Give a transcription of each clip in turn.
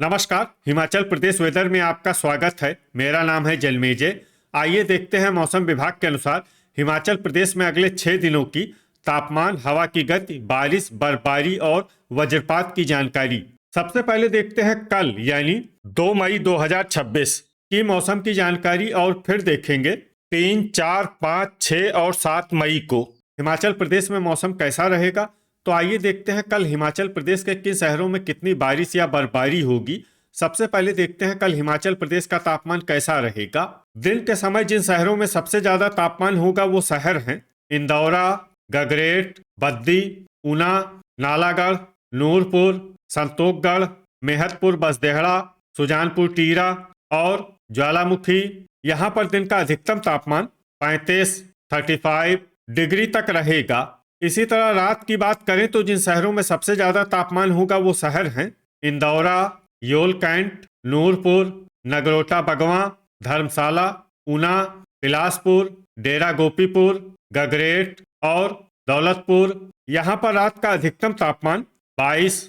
नमस्कार। हिमाचल प्रदेश वेदर में आपका स्वागत है। मेरा नाम है जलमेजय। आइए देखते हैं मौसम विभाग के अनुसार हिमाचल प्रदेश में अगले 6 दिनों की तापमान, हवा की गति, बारिश, बर्फबारी और वज्रपात की जानकारी। सबसे पहले देखते हैं कल यानी 2 मई 2026 की मौसम की जानकारी और फिर देखेंगे 3, 4, 5, 6 और 7 मई को हिमाचल प्रदेश में मौसम कैसा रहेगा। तो आइए देखते हैं कल हिमाचल प्रदेश के किन शहरों में कितनी बारिश या बर्फबारी होगी। सबसे पहले देखते हैं कल हिमाचल प्रदेश का तापमान कैसा रहेगा। दिन के समय जिन शहरों में सबसे ज्यादा तापमान होगा वो शहर हैं इंदौरा, गगरेट, बद्दी, ऊना, नालागढ़, नूरपुर, संतोखगढ़, मेहतपुर, बसदेहड़ा, सुजानपुर टीरा और ज्वालामुखी। यहाँ पर दिन का अधिकतम तापमान 35 डिग्री तक रहेगा। इसी तरह रात की बात करें तो जिन शहरों में सबसे ज्यादा तापमान होगा वो शहर हैं इंदौरा, योल कैंट, नूरपुर, नगरोटा बगवां, धर्मशाला, ऊना, बिलासपुर, डेरा गोपीपुर, गगरेट और दौलतपुर। यहाँ पर रात का अधिकतम तापमान 22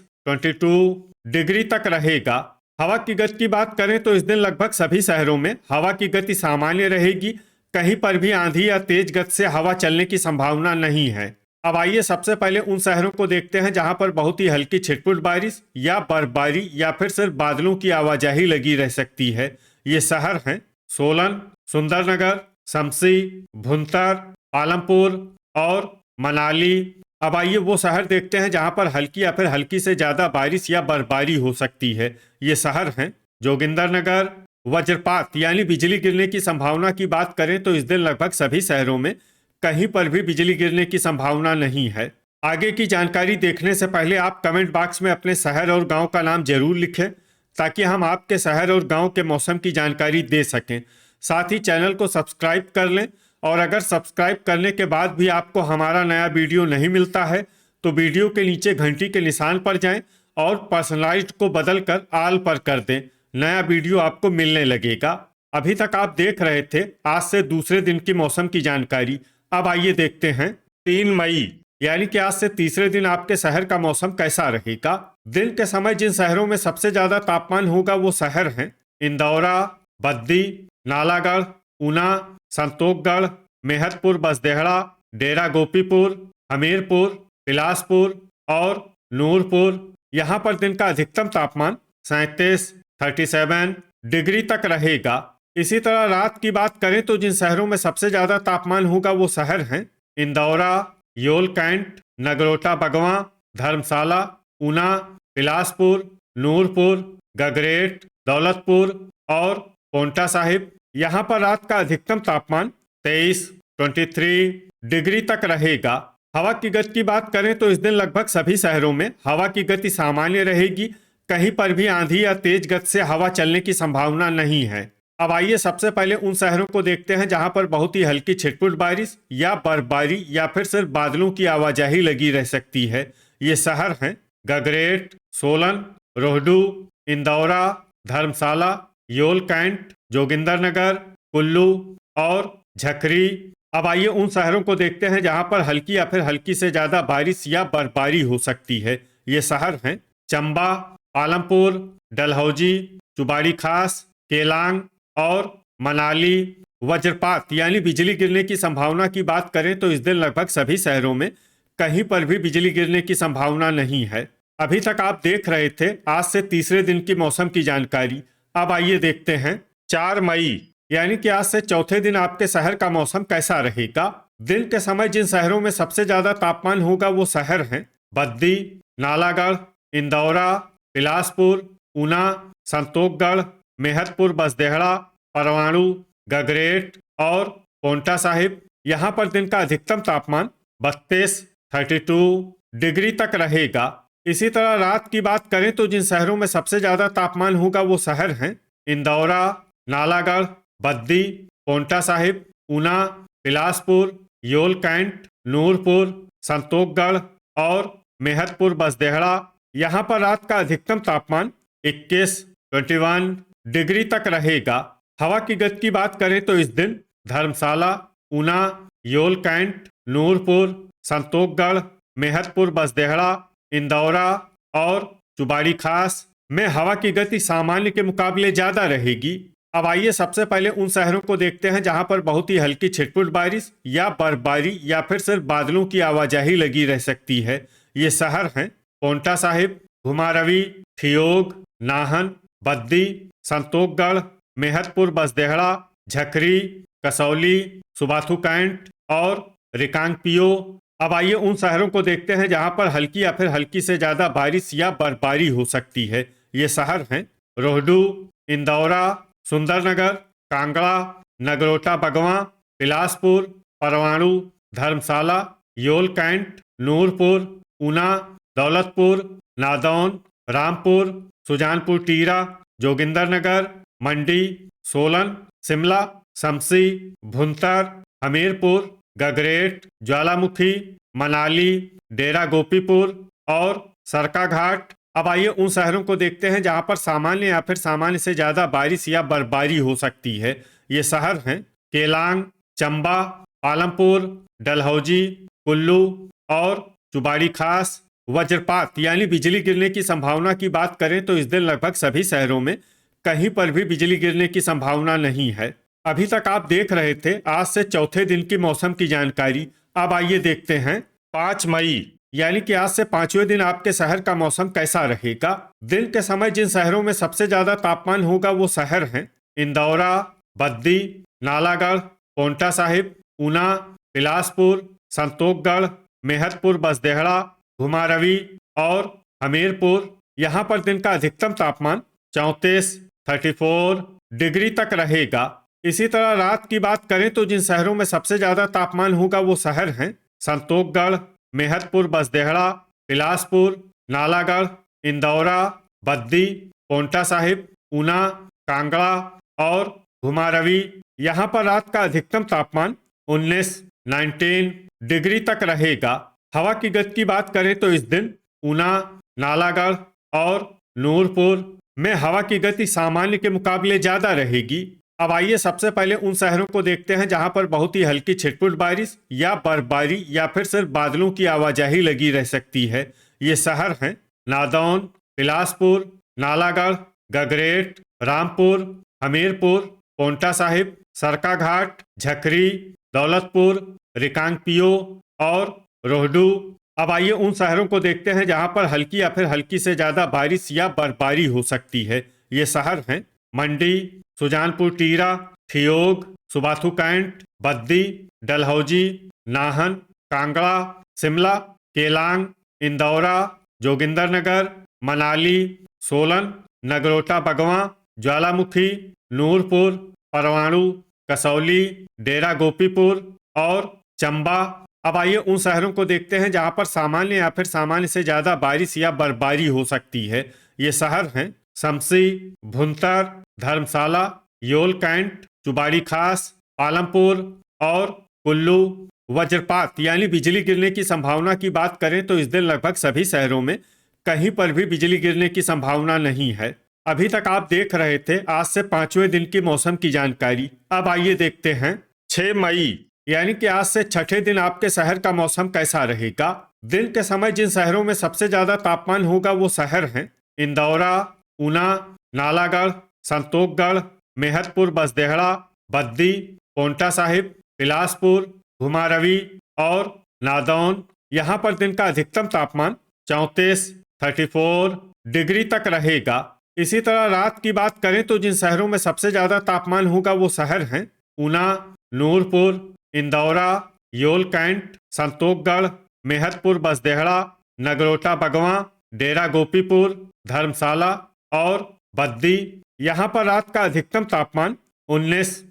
डिग्री तक रहेगा। हवा की गति की बात करें तो इस दिन लगभग सभी शहरों में हवा की गति सामान्य रहेगी। कहीं पर भी आंधी या तेज गति से हवा चलने की संभावना नहीं है। अब आइए सबसे पहले उन शहरों को देखते हैं जहां पर बहुत ही हल्की छिटपुट बारिश या बर्फबारी या फिर सिर्फ बादलों की आवाजाही लगी रह सकती है। ये शहर हैं सोलन, सुंदरनगर, शमसी, भुंतर, पालमपुर और मनाली। अब आइए वो शहर देखते हैं जहां पर हल्की या फिर हल्की से ज्यादा बारिश या बर्फबारी हो सकती है। ये शहर हैं जोगिंदरनगर। वज्रपात यानी बिजली गिरने की संभावना की बात करें तो इस दिन लगभग सभी शहरों में कहीं पर भी बिजली गिरने की संभावना नहीं है। आगे की जानकारी देखने से पहले आप कमेंट बॉक्स में अपने शहर और गांव का नाम जरूर लिखें ताकि हम आपके शहर और गांव के मौसम की जानकारी दे सकें। साथ ही चैनल को सब्सक्राइब कर लें और अगर सब्सक्राइब करने के बाद भी आपको हमारा नया वीडियो नहीं मिलता है तो वीडियो के नीचे घंटी के निशान पर जाएं और पर्सनलाइज्ड को बदलकर ऑल पर कर दें। नया वीडियो आपको मिलने लगेगा। अभी तक आप देख रहे थे आज से दूसरे दिन की मौसम की जानकारी। अब आइए देखते हैं 3 मई यानी कि आज से तीसरे दिन आपके शहर का मौसम कैसा रहेगा। दिन के समय जिन शहरों में सबसे ज्यादा तापमान होगा वो शहर हैं इंदौरा, बद्दी, नालागढ़, ऊना, संतोखगढ़, मेहतपुर, बसदेहड़ा, डेरा गोपीपुर, हमीरपुर, बिलासपुर और नूरपुर। यहाँ पर दिन का अधिकतम तापमान 37 डिग्री तक रहेगा। इसी तरह रात की बात करें तो जिन शहरों में सबसे ज्यादा तापमान होगा वो शहर हैं इंदौरा, योल कैंट, नगरोटा बगवां, धर्मशाला, ऊना, बिलासपुर, नूरपुर, गगरेट, दौलतपुर और पोंटा साहिब। यहाँ पर रात का अधिकतम तापमान 23 डिग्री तक रहेगा। हवा की गति की बात करें तो इस दिन लगभग सभी शहरों में हवा की गति सामान्य रहेगी। कहीं पर भी आंधी या तेज गति से हवा चलने की संभावना नहीं है। अब आइए सबसे पहले उन शहरों को देखते हैं जहां पर बहुत ही हल्की छिटपुट बारिश या बर्फबारी या फिर सिर्फ बादलों की आवाजाही लगी रह सकती है। ये शहर हैं गगरेट, सोलन, रोहडू, इंदौरा, धर्मशाला, योल कैंट, जोगिंदरनगर, कुल्लू और झकरी। अब आइए उन शहरों को देखते हैं जहां पर हल्की या फिर हल्की से ज्यादा बारिश या बर्फबारी हो सकती है। ये शहर हैं चंबा, पालमपुर, डलहौजी, चुबाड़ी खास, केलांग और मनाली। वज्रपात यानी बिजली गिरने की संभावना की बात करें तो इस दिन लगभग सभी शहरों में कहीं पर भी बिजली गिरने की संभावना नहीं है। अभी तक आप देख रहे थे आज से तीसरे दिन की मौसम की जानकारी। अब आइए देखते हैं 4 मई यानी कि आज से चौथे दिन आपके शहर का मौसम कैसा रहेगा। दिन के समय जिन शहरों में सबसे ज्यादा तापमान होगा वो शहर हैं बद्दी, नालागढ़, इंदौरा, बिलासपुर, ऊना, संतोखगढ़, मेहतपुर, बसदेहड़ा, परवाणु, गगरेट और पोंटा साहिब। यहाँ पर दिन का अधिकतम तापमान 32 डिग्री तक रहेगा। इसी तरह रात की बात करें तो जिन शहरों में सबसे ज्यादा तापमान होगा वो शहर हैं इंदौरा, नालागढ़, बद्दी, पोंटा साहिब, ऊना, बिलासपुर, योल कैंट, नूरपुर, संतोखगढ़ और मेहतपुर, बसदेहड़ा। यहाँ पर रात का अधिकतम तापमान 21 डिग्री तक रहेगा। हवा की गति की बात करें तो इस दिन धर्मशाला, ऊना, योल कैंट, नूरपुर, संतोखगढ़, मेहतपुर, बसदेहड़ा, इंदौरा और चुबाड़ी खास में हवा की गति सामान्य के मुकाबले ज्यादा रहेगी। अब आइए सबसे पहले उन शहरों को देखते हैं जहां पर बहुत ही हल्की छिटपुट बारिश या बर्फबारी या फिर सिर्फ बादलों की आवाजाही लगी रह सकती है। ये शहर हैं पोंटा साहिब, घुमारवी, ठियोग, नाहन, बद्दी, संतोखगढ़, मेहतपुर बसदेहड़ा, झकरी, कसौली, सुबाथू कैंट और रिकांगपियो। अब आइए उन शहरों को देखते हैं जहां पर हल्की या फिर हल्की से ज्यादा बारिश या बर्फबारी हो सकती है। ये शहर हैं रोहडू, इंदौरा, सुंदरनगर, कांगड़ा, नगरोटा बगवां, बिलासपुर, परवाणु, धर्मशाला, योल कैंट, नूरपुर, ऊना, दौलतपुर, नादौन, रामपुर, सुजानपुर टीरा, जोगिंदरनगर, मंडी, सोलन, शिमला, शमसी, भुंतर, हमीरपुर, गगरेट, ज्वालामुखी, मनाली, डेरा गोपीपुर और सरकाघाट। अब आइए उन शहरों को देखते हैं जहां पर सामान्य या फिर सामान्य से ज्यादा बारिश या बर्फबारी हो सकती है। ये शहर हैं केलांग, चंबा, पालमपुर, डलहौजी, कुल्लू और चुबाड़ी खास। वज्रपात यानी बिजली गिरने की संभावना की बात करें तो इस दिन लगभग सभी शहरों में कहीं पर भी बिजली गिरने की संभावना नहीं है। अभी तक आप देख रहे थे आज से चौथे दिन की मौसम की जानकारी। अब आइए देखते हैं 5 मई यानी कि आज से 5वें दिन आपके शहर का मौसम कैसा रहेगा। दिन के समय जिन शहरों में सबसे ज्यादा तापमान होगा वो शहर हैं इंदौरा, बद्दी, नालागढ़, पोंटा साहिब, ऊना, बिलासपुर, संतोखगढ़, मेहतपुर बसदेहड़ा, घुमारवी और हमीरपुर। यहाँ पर दिन का अधिकतम तापमान 34 डिग्री तक रहेगा। इसी तरह रात की बात करें तो जिन शहरों में सबसे ज्यादा तापमान होगा वो शहर हैं संतोखगढ़, मेहतपुर बसदेहड़ा, बिलासपुर, नालागढ़, इंदौरा, बद्दी, पोंटा साहिब, ऊना, कांगड़ा और घुमारवी। यहाँ पर रात का अधिकतम तापमान 19 डिग्री तक रहेगा। हवा की गति की बात करें तो इस दिन ऊना, नालागढ़ और नूरपुर में हवा की गति सामान्य के मुकाबले ज्यादा रहेगी। अब आइए सबसे पहले उन शहरों को देखते हैं जहां पर बहुत ही हल्की छिटपुट बारिश या बर्फबारी या फिर सिर्फ बादलों की आवाजाही लगी रह सकती है। ये शहर हैं नादौन, बिलासपुर, नालागढ़, गगरेट, रामपुर, हमीरपुर, पोंटा साहिब, सरकाघाट, झकरी, दौलतपुर, रिकांगपियो और रोहडू। अब आइए उन शहरों को देखते हैं जहां पर हल्की या फिर हल्की से ज्यादा बारिश या बर्फबारी हो सकती है। ये शहर हैं मंडी, सुजानपुर टीरा, ठियोग, सुबाथू कैंट, बद्दी, डलहौजी, नाहन, कांगड़ा, शिमला, केलांग, इंदौरा, जोगिंदरनगर, मनाली, सोलन, नगरोटा बगवां, ज्वालामुखी, नूरपुर, परवाणु, कसौली, डेरा गोपीपुर और चंबा। अब आइए उन शहरों को देखते हैं जहां पर सामान्य या फिर सामान्य से ज्यादा बारिश या बर्फबारी हो सकती है। ये शहर हैं शमसी, भुंतर, धर्मशाला, योल कैंट, चुबाड़ी खास, पालमपुर और कुल्लू। वज्रपात यानी बिजली गिरने की संभावना की बात करें तो इस दिन लगभग सभी शहरों में कहीं पर भी बिजली गिरने की संभावना नहीं है। अभी तक आप देख रहे थे आज से 5वें दिन की मौसम की जानकारी। अब आइए देखते हैं 6 मई यानी कि आज से छठे दिन आपके शहर का मौसम कैसा रहेगा। दिन के समय जिन शहरों में सबसे ज्यादा तापमान होगा वो शहर हैं इंदौरा, ऊना, नालागढ़, संतोखगढ़, मेहतपुर बसदेहड़ा, बद्दी, पोंटा साहिब, बिलासपुर, घुमारवी और नादौन। यहाँ पर दिन का अधिकतम तापमान 34 डिग्री तक रहेगा। इसी तरह रात की बात करें तो जिन शहरों में सबसे ज्यादा तापमान होगा वो शहर हैं ऊना, नूरपुर, इंदौरा, योल कैंट, संतोखगढ़, मेहतपुर बसदेहड़ा, नगरोटा बगवां, डेरा गोपीपुर, धर्मशाला और बद्दी। यहाँ पर रात का अधिकतम तापमान 19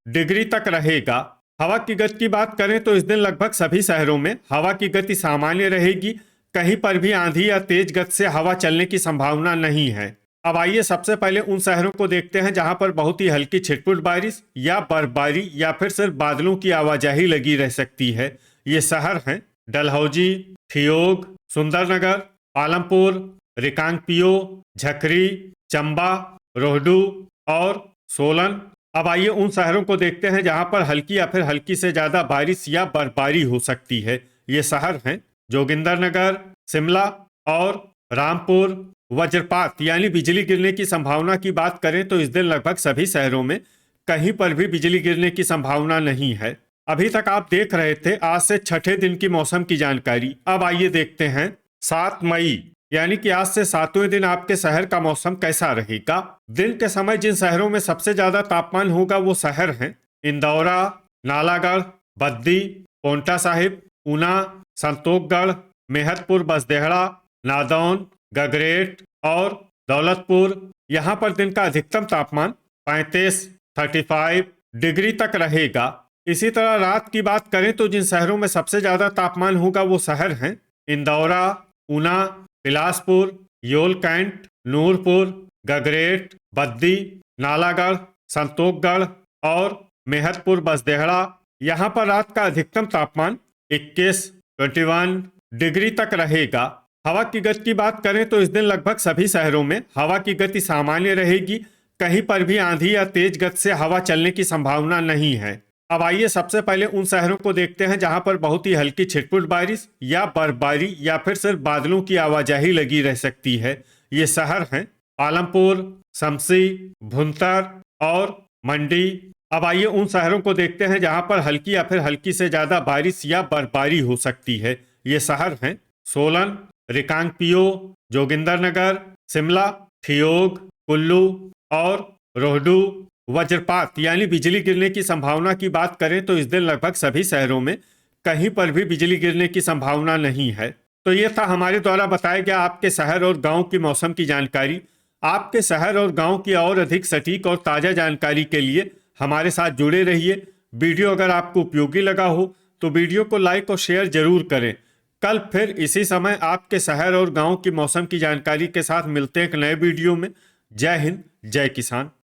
डिग्री तक रहेगा। हवा की गति की बात करें तो इस दिन लगभग सभी शहरों में हवा की गति सामान्य रहेगी। कहीं पर भी आंधी या तेज गति से हवा चलने की संभावना नहीं है। अब आइए सबसे पहले उन शहरों को देखते हैं जहां पर बहुत ही हल्की छिटपुट बारिश या बर्फबारी या फिर सिर्फ बादलों की आवाजाही लगी रह सकती है। ये शहर हैं डलहौजी, ठियोग, सुंदरनगर, पालमपुर, रिकांगपियो, झकरी, चंबा, रोहडू और सोलन। अब आइए उन शहरों को देखते हैं जहां पर हल्की या फिर हल्की से ज्यादा बारिश या बर्फबारी हो सकती है। ये शहर हैं जोगिंदरनगर, शिमला और रामपुर, वज्रपात यानी बिजली गिरने की संभावना की बात करें तो इस दिन लगभग सभी शहरों में कहीं पर भी बिजली गिरने की संभावना नहीं है। अभी तक आप देख रहे थे आज से छठे दिन की मौसम की जानकारी। अब आइए देखते हैं 7 मई यानी कि आज से 7वें दिन आपके शहर का मौसम कैसा रहेगा। दिन के समय जिन शहरों में सबसे ज्यादा तापमान होगा वो शहर हैं इंदौरा, नालागढ़, बद्दी, पोंटा साहिब, ऊना, संतोषगढ़, मेहतपुर, बसदेहड़ा, नादौन, गगरेट और दौलतपुर। यहाँ पर दिन का अधिकतम तापमान 35 डिग्री तक रहेगा। इसी तरह रात की बात करें तो जिन शहरों में सबसे ज्यादा तापमान होगा वो शहर हैं इंदौरा, ऊना, बिलासपुर, योल कैंट, नूरपुर, गगरेट, बद्दी, नालागढ़, संतोषगढ़ और मेहतपुर, बसदेहड़ा। यहाँ पर रात का अधिकतम तापमान 21 डिग्री तक रहेगा। हवा की गति की बात करें तो इस दिन लगभग सभी शहरों में हवा की गति सामान्य रहेगी। कहीं पर भी आंधी या तेज गति से हवा चलने की संभावना नहीं है। अब आइए सबसे पहले उन शहरों को देखते हैं जहां पर बहुत ही हल्की छिटपुट बारिश या बर्फबारी या फिर सिर्फ बादलों की आवाजाही लगी रह सकती है। ये शहर हैं पालमपुर, शमसी, भुंतर और मंडी। अब आइए उन शहरों को देखते हैं जहां पर हल्की या फिर हल्की से ज्यादा बारिश या बर्फबारी हो सकती है। ये शहर हैं सोलन, रिकांगपियो, जोगिंदरनगर, शिमला, ठियोग, कुल्लू और रोहडू। वज्रपात यानी बिजली गिरने की संभावना की बात करें तो इस दिन लगभग सभी शहरों में कहीं पर भी बिजली गिरने की संभावना नहीं है। तो ये था हमारे द्वारा बताया गया आपके शहर और गांव की मौसम की जानकारी। आपके शहर और गांव की और अधिक सटीक और ताज़ा जानकारी के लिए हमारे साथ जुड़े रहिए। वीडियो अगर आपको उपयोगी लगा हो तो वीडियो को लाइक और शेयर जरूर करें। कल फिर इसी समय आपके शहर और गांव की मौसम की जानकारी के साथ मिलते हैं एक नए वीडियो में। जय हिंद, जय किसान।